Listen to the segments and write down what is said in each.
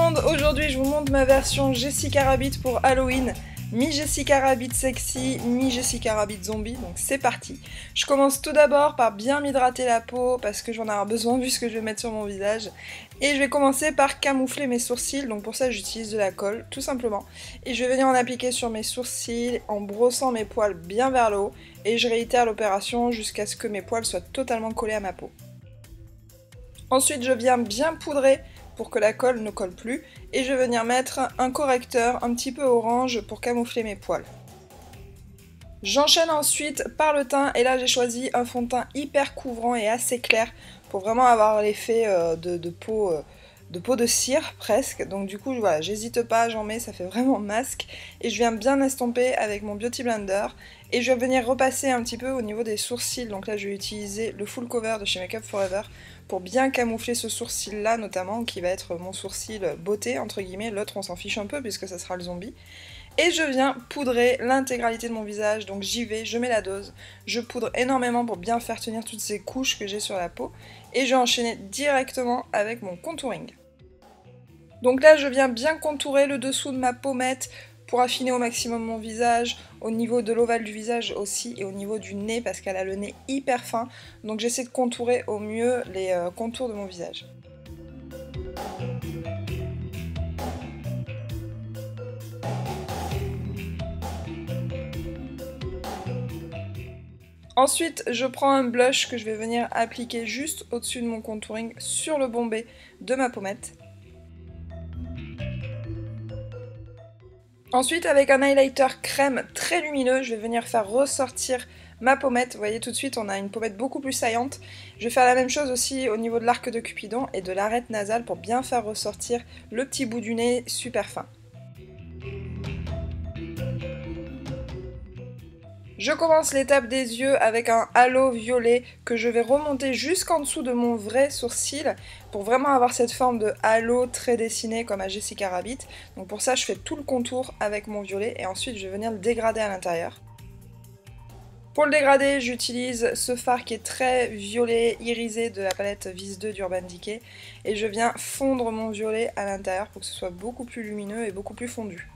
monde, aujourd'hui je vous montre ma version Jessica Rabbit pour Halloween. Mi-Jessica Rabbit sexy, mi-Jessica Rabbit zombie, donc c'est parti. Je commence tout d'abord par bien m'hydrater la peau parce que j'en ai besoin vu ce que je vais mettre sur mon visage. Et je vais commencer par camoufler mes sourcils, donc pour ça j'utilise de la colle, tout simplement. Et je vais venir en appliquer sur mes sourcils en brossant mes poils bien vers le haut. Et je réitère l'opération jusqu'à ce que mes poils soient totalement collés à ma peau. Ensuite je viens bien poudrer pour que la colle ne colle plus, et je vais venir mettre un correcteur un petit peu orange pour camoufler mes poils. J'enchaîne ensuite par le teint, et là j'ai choisi un fond de teint hyper couvrant et assez clair pour vraiment avoir l'effet de peau de cire presque. Donc du coup voilà, j'hésite pas, j'en mets, ça fait vraiment masque, et je viens bien estomper avec mon Beauty Blender, et je vais venir repasser un petit peu au niveau des sourcils. Donc là je vais utiliser le full cover de chez Make Up Forever pour bien camoufler ce sourcil là notamment, qui va être mon sourcil beauté entre guillemets, l'autre on s'en fiche un peu puisque ça sera le zombie. Et je viens poudrer l'intégralité de mon visage, donc j'y vais, je mets la dose, je poudre énormément pour bien faire tenir toutes ces couches que j'ai sur la peau, et je vais enchaîner directement avec mon contouring. Donc là je viens bien contourer le dessous de ma pommette pour affiner au maximum mon visage, au niveau de l'ovale du visage aussi, et au niveau du nez parce qu'elle a le nez hyper fin, donc j'essaie de contourer au mieux les contours de mon visage. Ensuite, je prends un blush que je vais venir appliquer juste au-dessus de mon contouring sur le bombé de ma pommette. Ensuite, avec un highlighter crème très lumineux, je vais venir faire ressortir ma pommette. Vous voyez, tout de suite, on a une pommette beaucoup plus saillante. Je vais faire la même chose aussi au niveau de l'arc de Cupidon et de l'arête nasale pour bien faire ressortir le petit bout du nez super fin. Je commence l'étape des yeux avec un halo violet que je vais remonter jusqu'en dessous de mon vrai sourcil pour vraiment avoir cette forme de halo très dessiné comme à Jessica Rabbit. Donc pour ça je fais tout le contour avec mon violet et ensuite je vais venir le dégrader à l'intérieur. Pour le dégrader, j'utilise ce fard qui est très violet irisé de la palette Vis 2 d'Urban Decay et je viens fondre mon violet à l'intérieur pour que ce soit beaucoup plus lumineux et beaucoup plus fondu.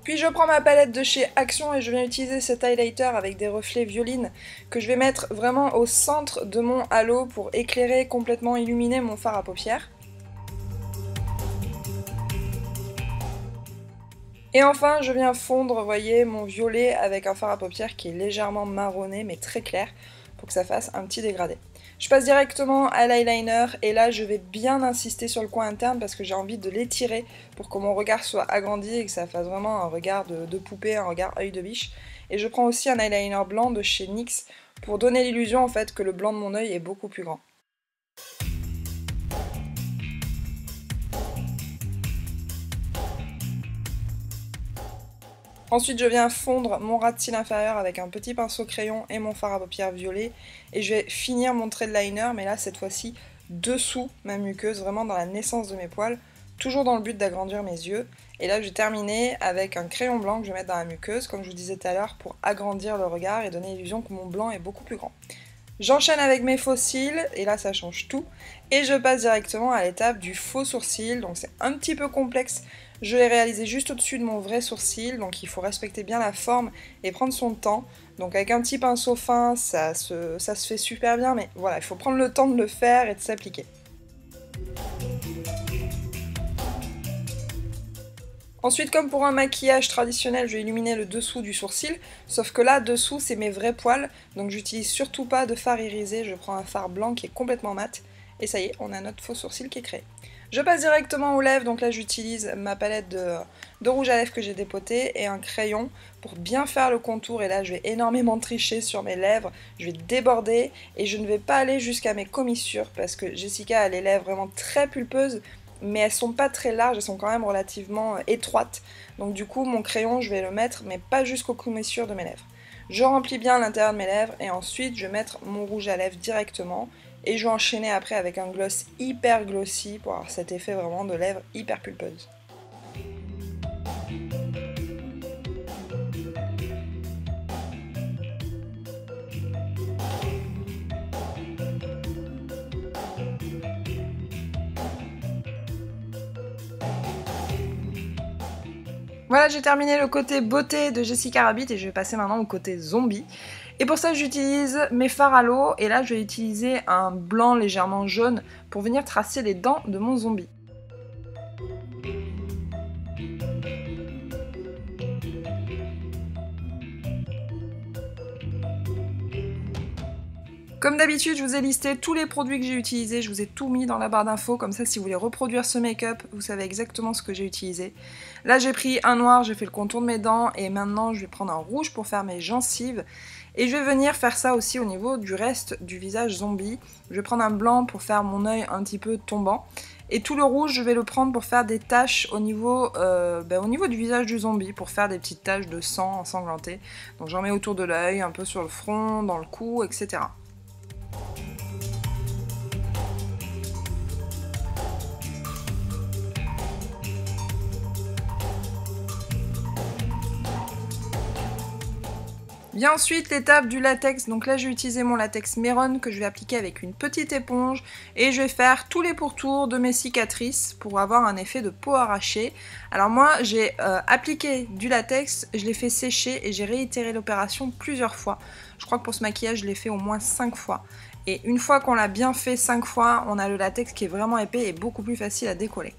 Puis je prends ma palette de chez Action et je viens utiliser cet highlighter avec des reflets violines que je vais mettre vraiment au centre de mon halo pour éclairer, complètement illuminer mon fard à paupières. Et enfin, je viens fondre, vous voyez, mon violet avec un fard à paupières qui est légèrement marronné mais très clair pour que ça fasse un petit dégradé. Je passe directement à l'eyeliner et là je vais bien insister sur le coin interne parce que j'ai envie de l'étirer pour que mon regard soit agrandi et que ça fasse vraiment un regard de poupée, un regard œil de biche. Et je prends aussi un eyeliner blanc de chez NYX pour donner l'illusion en fait que le blanc de mon œil est beaucoup plus grand. Ensuite je viens fondre mon ras de cils inférieur avec un petit pinceau crayon et mon fard à paupières violet. Et je vais finir mon trait de liner, mais là cette fois-ci dessous ma muqueuse, vraiment dans la naissance de mes poils, toujours dans le but d'agrandir mes yeux. Et là je vais terminer avec un crayon blanc que je vais mettre dans la muqueuse, comme je vous disais tout à l'heure, pour agrandir le regard et donner l'illusion que mon blanc est beaucoup plus grand. J'enchaîne avec mes faux cils, et là ça change tout, et je passe directement à l'étape du faux sourcil, donc c'est un petit peu complexe. Je l'ai réalisé juste au-dessus de mon vrai sourcil, donc il faut respecter bien la forme et prendre son temps. Donc avec un petit pinceau fin, ça se fait super bien, mais voilà, il faut prendre le temps de le faire et de s'appliquer. Ensuite, comme pour un maquillage traditionnel, je vais illuminer le dessous du sourcil, sauf que là, dessous, c'est mes vrais poils, donc j'utilise surtout pas de fard irisé, je prends un fard blanc qui est complètement mat, et ça y est, on a notre faux sourcil qui est créé. Je passe directement aux lèvres, donc là j'utilise ma palette de rouge à lèvres que j'ai dépoté et un crayon pour bien faire le contour, et là je vais énormément tricher sur mes lèvres, je vais déborder, et je ne vais pas aller jusqu'à mes commissures, parce que Jessica a les lèvres vraiment très pulpeuses, mais elles sont pas très larges, elles sont quand même relativement étroites. Donc du coup mon crayon je vais le mettre mais pas jusqu'aux commissures de mes lèvres. Je remplis bien l'intérieur de mes lèvres et ensuite je vais mettre mon rouge à lèvres directement et je vais enchaîner après avec un gloss hyper glossy pour avoir cet effet vraiment de lèvres hyper pulpeuses. Voilà, j'ai terminé le côté beauté de Jessica Rabbit et je vais passer maintenant au côté zombie. Et pour ça, j'utilise mes fards à l'eau et là, je vais utiliser un blanc légèrement jaune pour venir tracer les dents de mon zombie. Comme d'habitude, je vous ai listé tous les produits que j'ai utilisés, je vous ai tout mis dans la barre d'infos, comme ça si vous voulez reproduire ce make-up, vous savez exactement ce que j'ai utilisé. Là j'ai pris un noir, j'ai fait le contour de mes dents, et maintenant je vais prendre un rouge pour faire mes gencives. Et je vais venir faire ça aussi au niveau du reste du visage zombie. Je vais prendre un blanc pour faire mon œil un petit peu tombant. Et tout le rouge, je vais le prendre pour faire des taches au niveau du visage du zombie, pour faire des petites taches de sang ensanglanté. Donc j'en mets autour de l'œil, un peu sur le front, dans le cou, etc. Vient ensuite l'étape du latex, donc là j'ai utilisé mon latex Meron que je vais appliquer avec une petite éponge et je vais faire tous les pourtours de mes cicatrices pour avoir un effet de peau arrachée. Alors moi j'ai appliqué du latex, je l'ai fait sécher et j'ai réitéré l'opération plusieurs fois. Je crois que pour ce maquillage je l'ai fait au moins 5 fois. Et une fois qu'on l'a bien fait 5 fois, on a le latex qui est vraiment épais et beaucoup plus facile à décoller.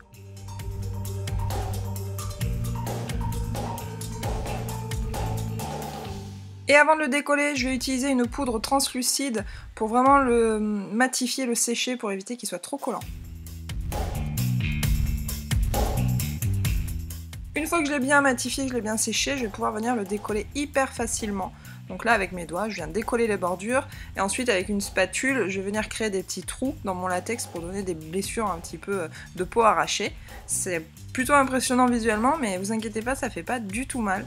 Et avant de le décoller, je vais utiliser une poudre translucide pour vraiment le matifier, le sécher pour éviter qu'il soit trop collant. Une fois que je l'ai bien matifié, que je l'ai bien séché, je vais pouvoir venir le décoller hyper facilement. Donc là avec mes doigts, je viens décoller les bordures et ensuite avec une spatule, je vais venir créer des petits trous dans mon latex pour donner des blessures un petit peu de peau arrachée. C'est plutôt impressionnant visuellement, mais vous inquiétez pas, ça fait pas du tout mal.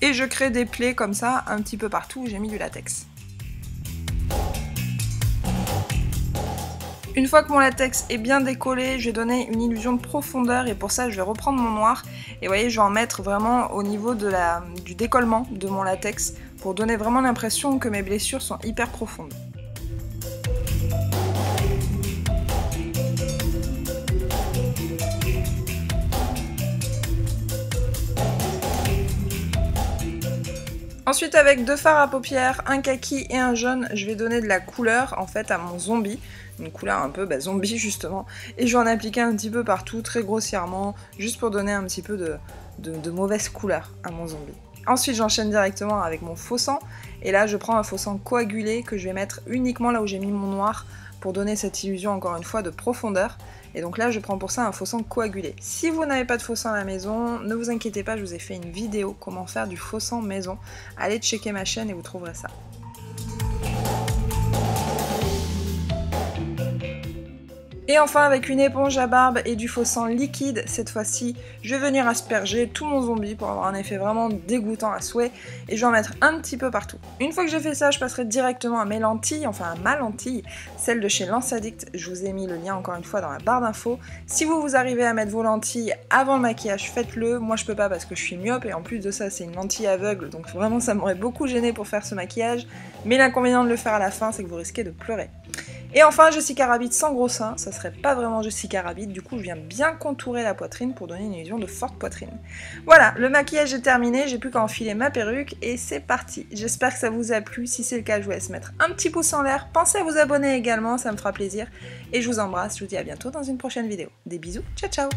Et je crée des plaies comme ça, un petit peu partout où j'ai mis du latex. Une fois que mon latex est bien décollé, je vais donner une illusion de profondeur et pour ça je vais reprendre mon noir. Et vous voyez, je vais en mettre vraiment au niveau du décollement de mon latex pour donner vraiment l'impression que mes blessures sont hyper profondes. Ensuite avec deux fards à paupières, un kaki et un jaune, je vais donner de la couleur en fait à mon zombie, une couleur un peu zombie justement, et je vais en appliquer un petit peu partout, très grossièrement, juste pour donner un petit peu de mauvaise couleur à mon zombie. Ensuite j'enchaîne directement avec mon faux sang, et là je prends un faux sang coagulé que je vais mettre uniquement là où j'ai mis mon noir, pour donner cette illusion encore une fois de profondeur. Et donc là je prends pour ça un faux sang coagulé. Si vous n'avez pas de faux sang à la maison, ne vous inquiétez pas, je vous ai fait une vidéo comment faire du faux sang maison. Allez checker ma chaîne et vous trouverez ça. Et enfin avec une éponge à barbe et du faux sang liquide, cette fois-ci, je vais venir asperger tout mon zombie pour avoir un effet vraiment dégoûtant à souhait et je vais en mettre un petit peu partout. Une fois que j'ai fait ça, je passerai directement à mes lentilles, enfin à ma lentille, celle de chez Lens Addict. Je vous ai mis le lien encore une fois dans la barre d'infos. Si vous arrivez à mettre vos lentilles avant le maquillage, faites-le. Moi je peux pas parce que je suis myope et en plus de ça c'est une lentille aveugle, donc vraiment ça m'aurait beaucoup gêné pour faire ce maquillage. Mais l'inconvénient de le faire à la fin, c'est que vous risquez de pleurer. Et enfin, Jessica Rabbit sans gros seins, ça serait pas vraiment Jessica Rabbit, du coup je viens bien contourer la poitrine pour donner une illusion de forte poitrine. Voilà, le maquillage est terminé, j'ai plus qu'à enfiler ma perruque et c'est parti. J'espère que ça vous a plu, si c'est le cas je vous laisse mettre un petit pouce en l'air, pensez à vous abonner également, ça me fera plaisir. Et je vous embrasse, je vous dis à bientôt dans une prochaine vidéo. Des bisous, ciao ciao.